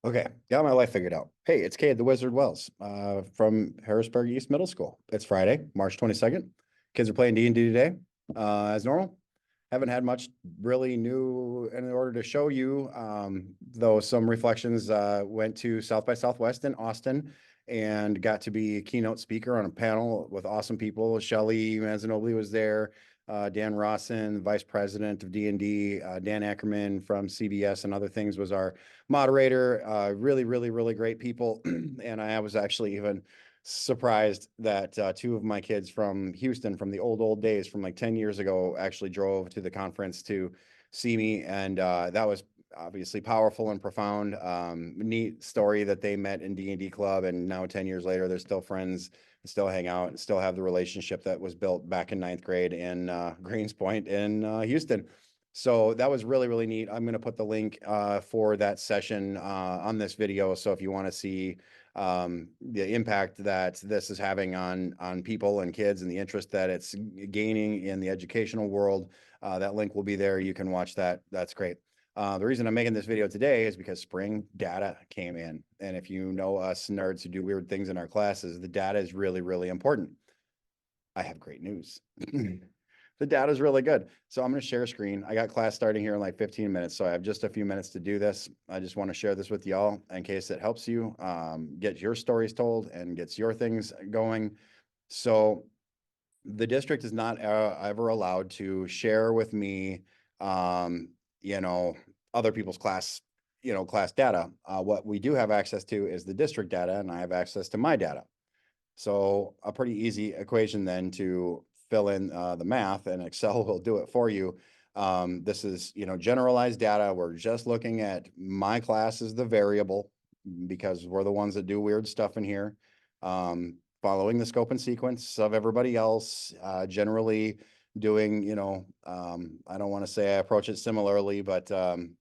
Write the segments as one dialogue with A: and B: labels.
A: Okay, got my life figured out. Hey, it's Kade, the Wizard Wells, from Harrisburg East Middle School. It's Friday, March 22nd. Kids are playing D&D today, as normal. Haven't had much really new in order to show you, though some reflections. Went to South by Southwest in Austin and got to be a keynote speaker on a panel with awesome people. Shelly Manzanobili was there. Dan Rawson, Vice President of D&D, Dan Ackerman from CBS and other things was our moderator. Really great people. And I was actually even surprised that two of my kids from Houston from the old days from like 10 years ago actually drove to the conference to see me. And that was obviously powerful and profound. Neat story that they met in D&D club. And now 10 years later, they're still friends, still hang out, and still have the relationship that was built back in ninth grade in Greens Point in Houston. So that was really neat. I'm going to put the link for that session on this video. So if you want to see the impact that this is having on people and kids and the interest that it's gaining in the educational world, that link will be there. You can watch that. That's great. The reason I'm making this video today is because spring data came in. And if you know us nerds who do weird things in our classes, the data is really important. I have great news. The data is really good. So I'm going to share a screen. I got class starting here in like 15 minutes. So I have just a few minutes to do this. I just want to share this with y'all in case it helps you get your stories told and gets your things going. So the district is not ever allowed to share with me, you know, other people's class, class data. What we do have access to is the district data, and I have access to my data. So a pretty easy equation then to fill in the math, and Excel will do it for you. This is, generalized data. We're just looking at my class as the variable because we're the ones that do weird stuff in here. Following the scope and sequence of everybody else, generally doing, I don't want to say I approach it similarly, but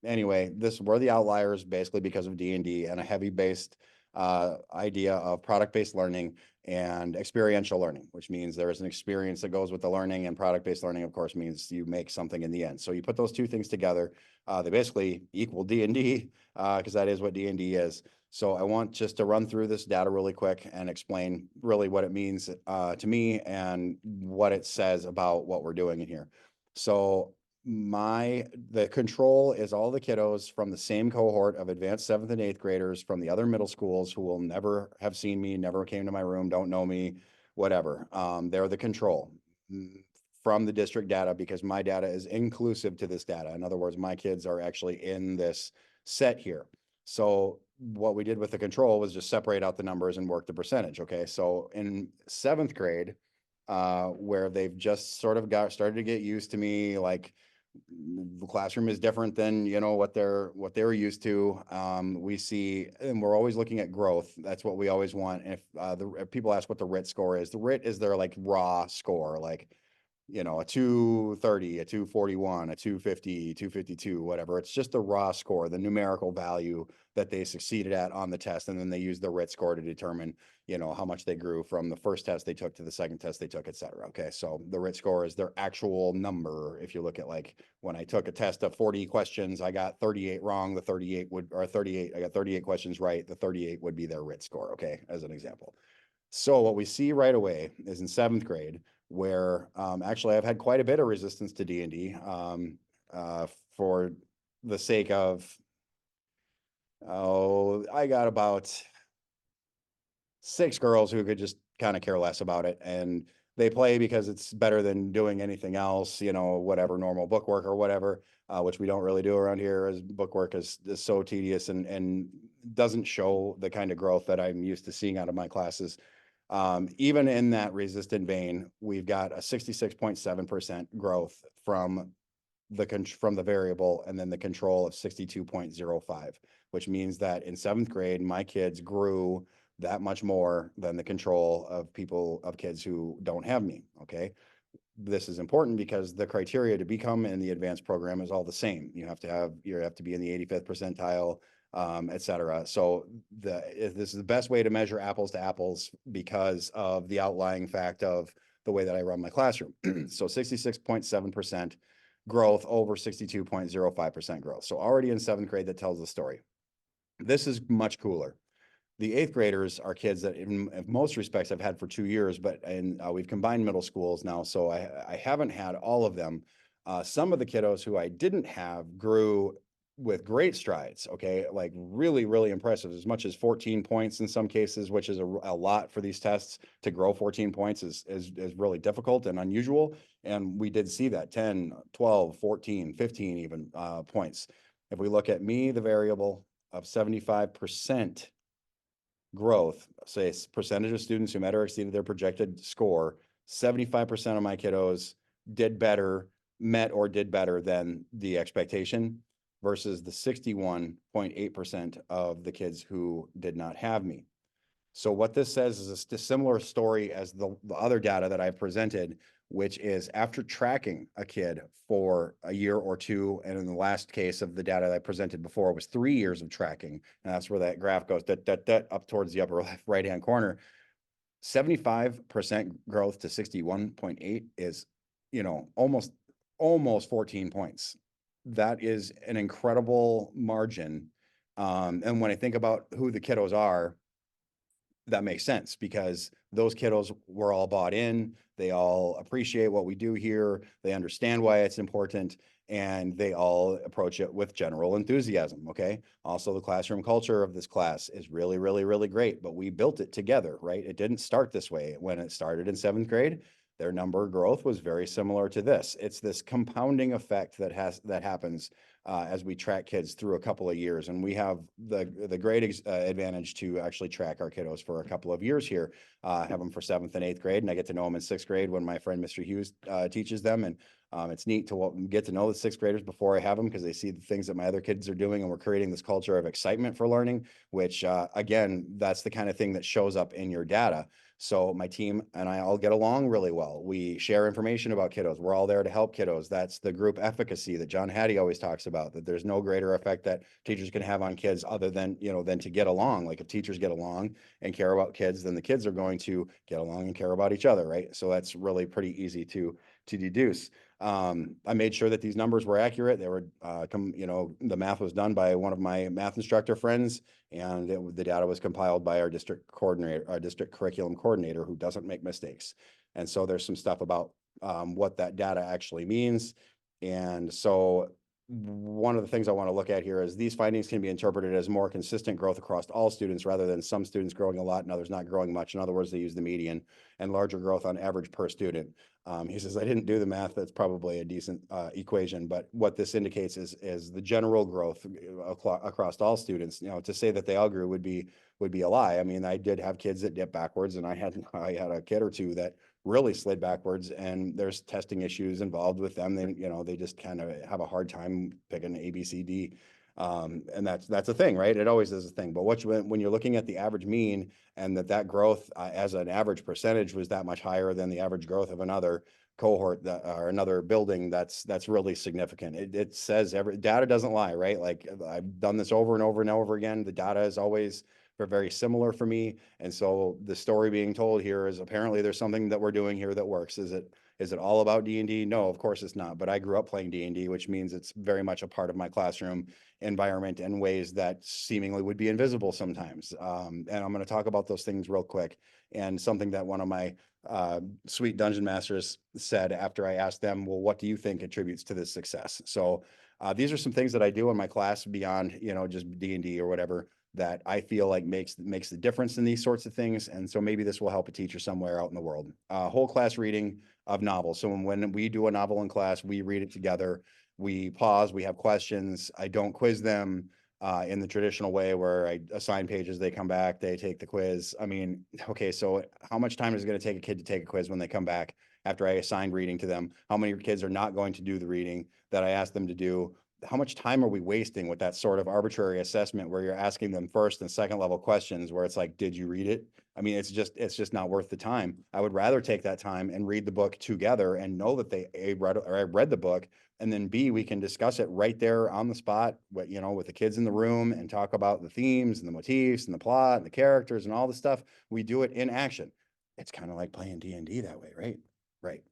A: anyway, we're the outliers basically because of D&D and a heavy based idea of product-based learning and experiential learning, which means there is an experience that goes with the learning, and product-based learning, of course, means you make something in the end. So you put those two things together, they basically equal D&D, because that is what D&D is. So I want just to run through this data really quick and explain really what it means to me and what it says about what we're doing in here. So the control is all the kiddos from the same cohort of advanced 7th and 8th graders from the other middle schools who will never have seen me, never came to my room, don't know me, whatever. They're the control from the district data because my data is inclusive to this data. In other words, my kids are actually in this set here. So what we did with the control was just separate out the numbers and work the percentage. Okay. So in 7th grade, where they've just sort of started to get used to me, like the classroom is different than, what they're used to. We see, and we're always looking at growth. That's what we always want. If if people ask what the RIT score is, the RIT is their like raw score, like, a 230, a 241, a 250, 252, whatever. It's just the raw score, the numerical value that they succeeded at on the test. And then they use the RIT score to determine, how much they grew from the first test they took to the second test they took, et cetera. Okay. So the RIT score is their actual number. If you look at like when I took a test of 40 questions, I got 38 wrong. I got 38 questions right. The 38 would be their RIT score. Okay. As an example. So what we see right away is in 7th grade, where actually I've had quite a bit of resistance to D&D for the sake of, I got about 6 girls who could just kind of care less about it. And they play because it's better than doing anything else, whatever, normal bookwork or whatever, which we don't really do around here, as bookwork is so tedious and doesn't show the kind of growth that I'm used to seeing out of my classes. Even in that resistant vein, we've got a 66.7% growth from the variable, and then the control of 62.05, which means that in 7th grade, my kids grew that much more than the control of kids who don't have me. Okay. This is important because the criteria to become in the advanced program is all the same. You have to be in the 85th percentile, et cetera. So this is the best way to measure apples to apples because of the outlying fact of the way that I run my classroom. So 66.7% growth over 62.05% growth. So already in 7th grade, that tells the story. This is much cooler. The eighth graders are kids that in most respects I've had for 2 years, but we've combined middle schools now, so I haven't had all of them. Some of the kiddos who I didn't have grew with great strides, okay, like really, really impressive, as much as 14 points in some cases, which is a lot for these tests. To grow 14 points is really difficult and unusual. And we did see that 10, 12, 14, 15 even points. If we look at me, the variable of 75% growth, say percentage of students who met or exceeded their projected score, 75% of my kiddos did better, met or did better than the expectation, versus the 61.8% of the kids who did not have me. So what this says is a similar story as the other data that I've presented, which is after tracking a kid for a year or two, and in the last case of the data that I presented before was 3 years of tracking, and that's where that graph goes up towards the upper left right-hand corner. 75% growth to 61.8 is, almost 14 points. That is an incredible margin. And when I think about who the kiddos are, that makes sense, because those kiddos were all bought in. They all appreciate what we do here. They understand why it's important, and they all approach it with general enthusiasm. Okay. Also, the classroom culture of this class is really, really, really great, but we built it together, right? It didn't start this way. When it started in 7th grade, their number growth was very similar to this. It's this compounding effect that happens as we track kids through a couple of years. And we have the great advantage to actually track our kiddos for a couple of years here, have them for 7th and 8th grade, and I get to know them in 6th grade when my friend Mr. Hughes teaches them. And it's neat to get to know the 6th graders before I have them, because they see the things that my other kids are doing, and we're creating this culture of excitement for learning, which again, that's the kind of thing that shows up in your data. So my team and I all get along really well. We share information about kiddos. We're all there to help kiddos. That's the group efficacy that John Hattie always talks about, that there's no greater effect that teachers can have on kids other than, than to get along. Like if teachers get along and care about kids, then the kids are going to get along and care about each other, right? So that's really pretty easy to deduce. I made sure that these numbers were accurate. They were, the math was done by one of my math instructor friends, and the data was compiled by our district coordinator, our district curriculum coordinator, who doesn't make mistakes. And so there's some stuff about what that data actually means. And so one of the things I want to look at here is these findings can be interpreted as more consistent growth across all students, rather than some students growing a lot and others not growing much. In other words, they use the median, and larger growth on average per student. He says, I didn't do the math. That's probably a decent equation, but what this indicates is the general growth across all students. To say that they all grew would be a lie. I mean, I did have kids that dipped backwards, and I had a kid or two that really slid backwards, and there's testing issues involved with them. They just kind of have a hard time picking A, B, C, D. And that's a thing, right? It always is a thing. But when you're looking at the average mean, and that growth as an average percentage was that much higher than the average growth of another cohort or another building, that's really significant. It says data doesn't lie, right? Like I've done this over and over and over again. The data is always very similar for me. And so the story being told here is apparently there's something that we're doing here that works. Is it all about D&D? No, of course it's not. But I grew up playing D&D, which means it's very much a part of my classroom environment in ways that seemingly would be invisible sometimes. And I'm going to talk about those things real quick. And something that one of my sweet dungeon masters said after I asked them, well, what do you think contributes to this success? So these are some things that I do in my class beyond, just D&D or whatever, that I feel like makes the difference in these sorts of things. And so maybe this will help a teacher somewhere out in the world. Whole class reading of novels. So when we do a novel in class, we read it together. We pause, we have questions. I don't quiz them in the traditional way where I assign pages, they come back, they take the quiz. I mean, okay, so how much time is it going to take a kid to take a quiz when they come back after I assign reading to them? How many kids are not going to do the reading that I asked them to do? How much time are we wasting with that sort of arbitrary assessment where you're asking them first and second level questions where it's like, did you read it? I mean, it's just not worth the time. I would rather take that time and read the book together and know that they read the book, and then B, we can discuss it right there on the spot, with the kids in the room, and talk about the themes and the motifs and the plot and the characters and all the stuff. We do it in action. It's kind of like playing D&D that way, right? Right.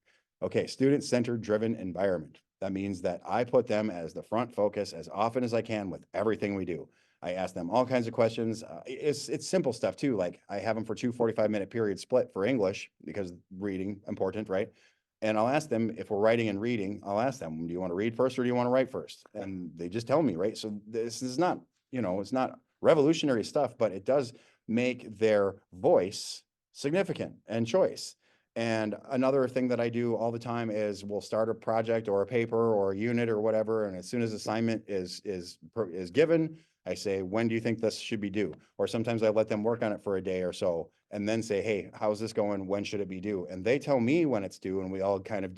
A: Okay, student-centered driven environment. That means that I put them as the front focus as often as I can with everything we do. I ask them all kinds of questions. It's simple stuff too. Like I have them for 2 45-minute periods split for English because reading important, right? And I'll ask them if we're writing and reading, I'll ask them, do you want to read first or do you want to write first? And they just tell me, right? So this is not, it's not revolutionary stuff, but it does make their voice significant and choice. And another thing that I do all the time is we'll start a project or a paper or a unit or whatever. And as soon as assignment is given, I say, when do you think this should be due? Or sometimes I let them work on it for a day or so and then say, hey, how's this going? When should it be due? And they tell me when it's due, and we all kind of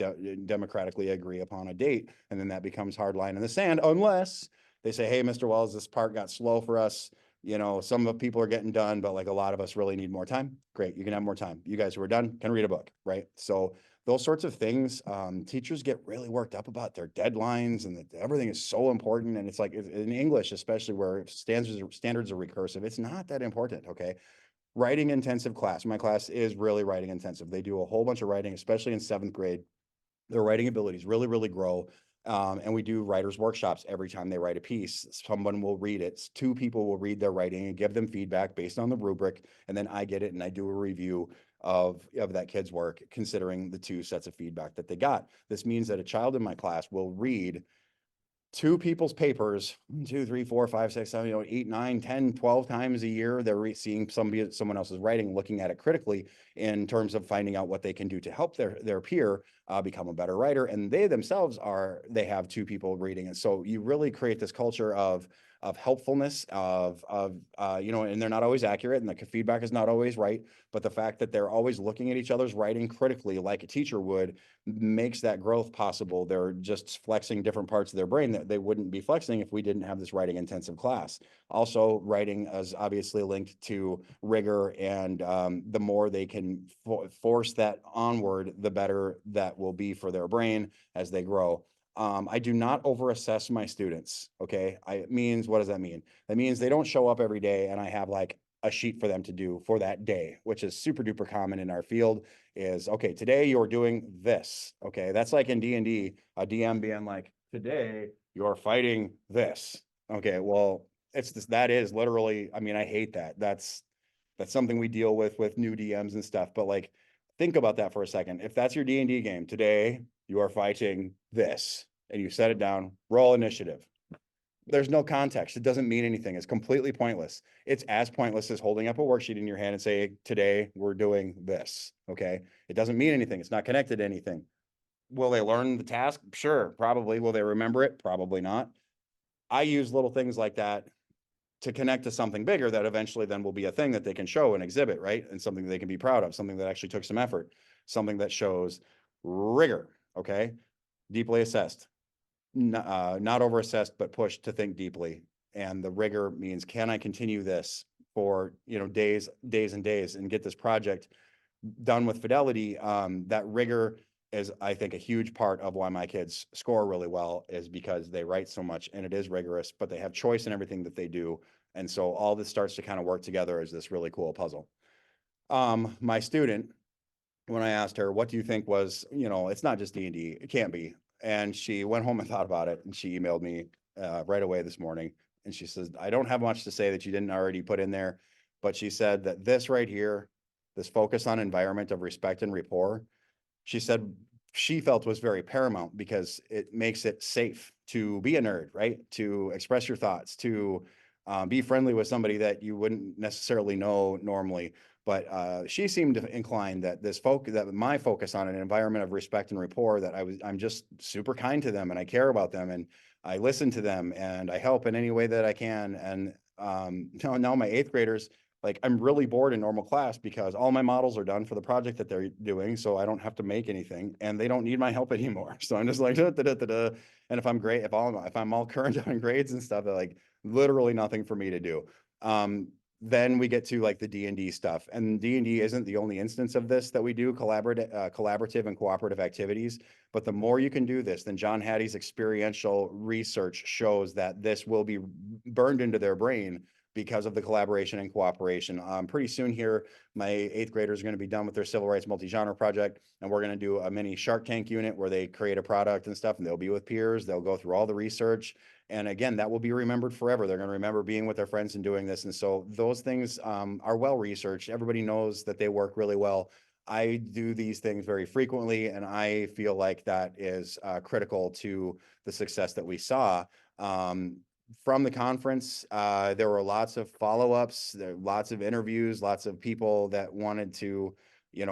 A: democratically agree upon a date. And then that becomes hard line in the sand, unless they say, hey, Mr. Wells, this part got slow for us. Some of the people are getting done, but like a lot of us really need more time. Great, you can have more time. You guys who are done can read a book, right? So those sorts of things, teachers get really worked up about their deadlines and that everything is so important. And it's like in English, especially where standards are recursive, it's not that important, okay? Writing intensive class. My class is really writing intensive. They do a whole bunch of writing, especially in 7th grade. Their writing abilities really, really grow. And we do writers workshops every time they write a piece. Someone will read it. 2 people will read their writing and give them feedback based on the rubric. And then I get it and I do a review of that kid's work, considering the 2 sets of feedback that they got. This means that a child in my class will read 2 people's papers, 1, 2, 3, 4, 5, 6, 7, 8, 9, 10, 12 times a year. They're seeing someone else's writing, looking at it critically in terms of finding out what they can do to help their peer become a better writer. And they themselves they have 2 people reading. And so you really create this culture of helpfulness, and they're not always accurate and the feedback is not always right. But the fact that they're always looking at each other's writing critically like a teacher would makes that growth possible. They're just flexing different parts of their brain that they wouldn't be flexing if we didn't have this writing intensive class. Also, writing is obviously linked to rigor, and the more they can force that onward, the better that will be for their brain as they grow. I do not overassess my students. Okay. What does that mean? That means they don't show up every day and I have like a sheet for them to do for that day, which is super duper common in our field. Is okay, today you're doing this. Okay. That's like in D&D, a DM being like, today you're fighting this. Okay. Well, that is literally, I hate that. That's something we deal with new DMs and stuff. But like, think about that for a second. If that's your D&D game, today you are fighting this, and you set it down, roll initiative. There's no context. It doesn't mean anything. It's completely pointless. It's as pointless as holding up a worksheet in your hand and say, today we're doing this. Okay. It doesn't mean anything. It's not connected to anything. Will they learn the task? Sure, probably. Will they remember it? Probably not. I use little things like that to connect to something bigger that eventually then will be a thing that they can show and exhibit, right? And something that they can be proud of, something that actually took some effort, something that shows rigor, okay? Deeply assessed, not over assessed, but pushed to think deeply. And the rigor means, can I continue this for, days and days and get this project done with fidelity? That rigor is, I think, a huge part of why my kids score really well, is because they write so much and it is rigorous, but they have choice in everything that they do. And so all this starts to kind of work together as this really cool puzzle. My student, when I asked her, what do you think was, it's not just D&D, it can't be. And she went home and thought about it, and she emailed me right away this morning. And she says, I don't have much to say that you didn't already put in there, but she said that this right here, this focus on environment of respect and rapport, she said she felt was very paramount because it makes it safe to be a nerd, right? To express your thoughts, to be friendly with somebody that you wouldn't necessarily know normally. But she seemed inclined that that my focus on an environment of respect and rapport, that I'm just super kind to them and I care about them and I listen to them and I help in any way that I can. And now my 8th graders, like, I'm really bored in normal class because all my models are done for the project that they're doing. So I don't have to make anything and they don't need my help anymore. So I'm just like, da, da, da, da, da. And if I'm all current on grades and stuff, they're like literally nothing for me to do. Then we get to like the D&D stuff, and D&D isn't the only instance of this that we do, collaborative and cooperative activities. But the more you can do this, then John Hattie's experiential research shows that this will be burned into their brain because of the collaboration and cooperation. Pretty soon here, my 8th graders are going to be done with their civil rights multi-genre project, and we're going to do a mini Shark Tank unit where they create a product and stuff, and they'll be with peers. They'll go through all the research. And again, that will be remembered forever. They're going to remember being with their friends and doing this. And so those things are well researched. Everybody knows that they work really well. I do these things very frequently, and I feel like that is critical to the success that we saw. From the conference, there were lots of follow-ups, lots of interviews, lots of people that wanted to,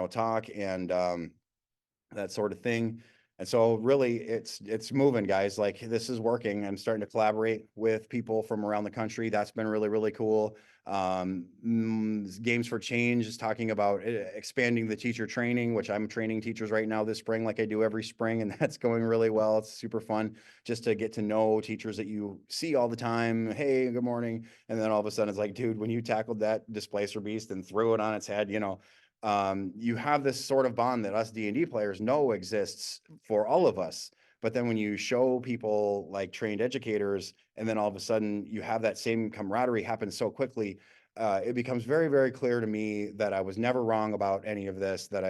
A: talk and that sort of thing. And so really it's moving, guys. Like, this is working. I'm starting to collaborate with people from around the country. That's been really, really cool. Games for Change is talking about expanding the teacher training, which I'm training teachers right now this spring, like I do every spring, and that's going really well. It's super fun just to get to know teachers that you see all the time. Hey, good morning. And then all of a sudden it's like, dude, when you tackled that displacer beast and threw it on its head, you have this sort of bond that us D&D players know exists for all of us. But then when you show people like trained educators, and then all of a sudden you have that same camaraderie happen so quickly, it becomes very, very clear to me that I was never wrong about any of this, that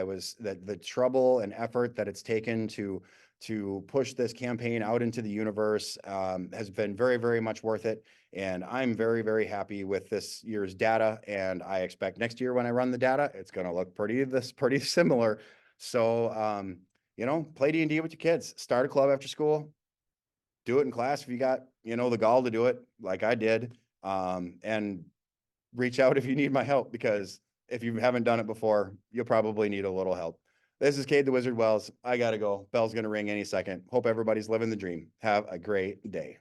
A: the trouble and effort that it's taken to push this campaign out into the universe has been very, very much worth it. And I'm very, very happy with this year's data. And I expect next year when I run the data, it's going to look pretty similar. So, play D&D with your kids, start a club after school, do it in class if you got, the gall to do it like I did. And reach out if you need my help, because if you haven't done it before, you'll probably need a little help. This is Kade the Wizard Wells. I got to go. Bell's going to ring any second. Hope everybody's living the dream. Have a great day.